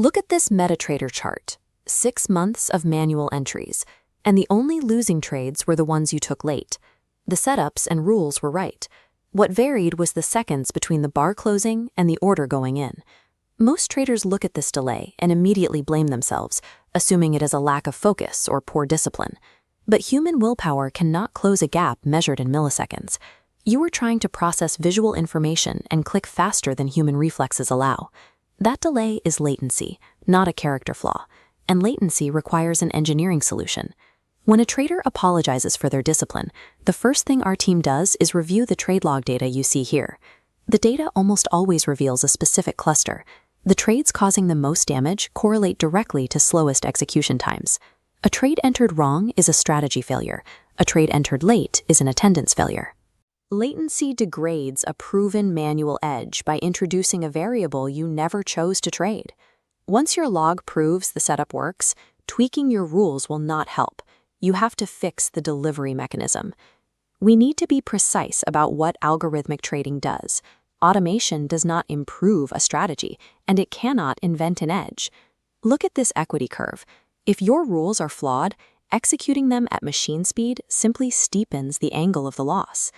Look at this MetaTrader chart. 6 months of manual entries, and the only losing trades were the ones you took late. The setups and rules were right. What varied was the seconds between the bar closing and the order going in. Most traders look at this delay and immediately blame themselves, assuming it is a lack of focus or poor discipline. But human willpower cannot close a gap measured in milliseconds. You are trying to process visual information and click faster than human reflexes allow. That delay is latency, not a character flaw, and latency requires an engineering solution. When a trader apologizes for their discipline, the first thing our team does is review the trade log data you see here. The data almost always reveals a specific cluster. The trades causing the most damage correlate directly to slowest execution times. A trade entered wrong is a strategy failure. A trade entered late is an attendance failure. Latency degrades a proven manual edge by introducing a variable you never chose to trade. Once your log proves the setup works, tweaking your rules will not help. You have to fix the delivery mechanism. We need to be precise about what algorithmic trading does. Automation does not improve a strategy, and it cannot invent an edge. Look at this equity curve. If your rules are flawed, executing them at machine speed simply steepens the angle of the loss.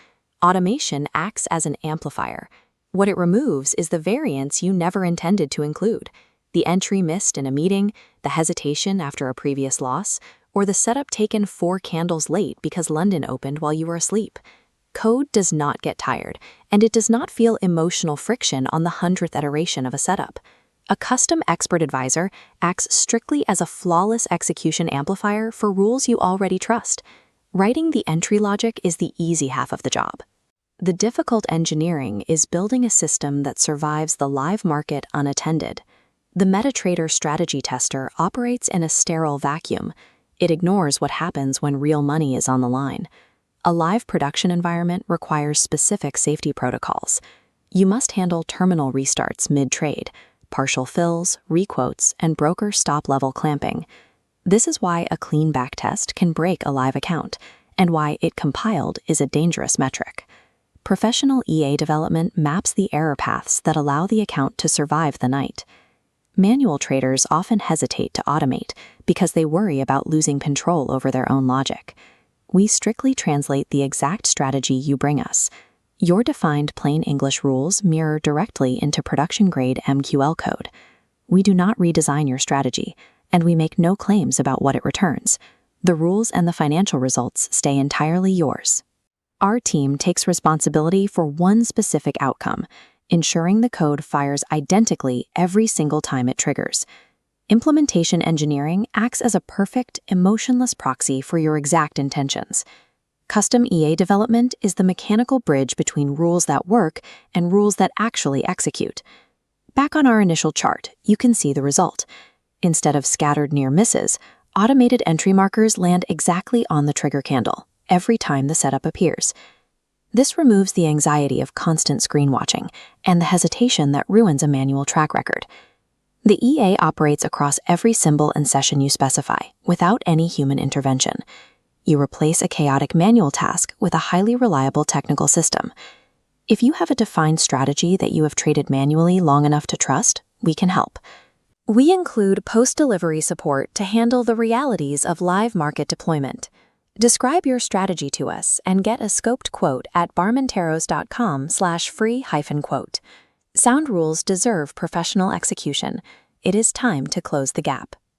Automation acts as an amplifier. What it removes is the variance you never intended to include. The entry missed in a meeting, the hesitation after a previous loss, or the setup taken 4 candles late because London opened while you were asleep. Code does not get tired, and it does not feel emotional friction on the 100th iteration of a setup. A custom expert advisor acts strictly as a flawless execution amplifier for rules you already trust. Writing the entry logic is the easy half of the job. The difficult engineering is building a system that survives the live market unattended. The MetaTrader strategy tester operates in a sterile vacuum. It ignores what happens when real money is on the line. A live production environment requires specific safety protocols. You must handle terminal restarts mid-trade, partial fills, requotes, and broker stop-level clamping. This is why a clean backtest can break a live account, and why it compiled is a dangerous metric. Professional EA development maps the error paths that allow the account to survive the night. Manual traders often hesitate to automate because they worry about losing control over their own logic. We strictly translate the exact strategy you bring us. Your defined plain English rules mirror directly into production-grade MQL code. We do not redesign your strategy, and we make no claims about what it returns. The rules and the financial results stay entirely yours. Our team takes responsibility for one specific outcome, ensuring the code fires identically every single time it triggers. Implementation engineering acts as a perfect, emotionless proxy for your exact intentions. Custom EA development is the mechanical bridge between rules that work and rules that actually execute. Back on our initial chart, you can see the result. Instead of scattered near misses, automated entry markers land exactly on the trigger candle every time the setup appears. This removes the anxiety of constant screen watching and the hesitation that ruins a manual track record. The EA operates across every symbol and session you specify, without any human intervention. You replace a chaotic manual task with a highly reliable technical system. If you have a defined strategy that you have traded manually long enough to trust, we can help. We include post-delivery support to handle the realities of live market deployment. Describe your strategy to us and get a scoped quote at barmonteros.com/free-quote. Sound rules deserve professional execution. It is time to close the gap.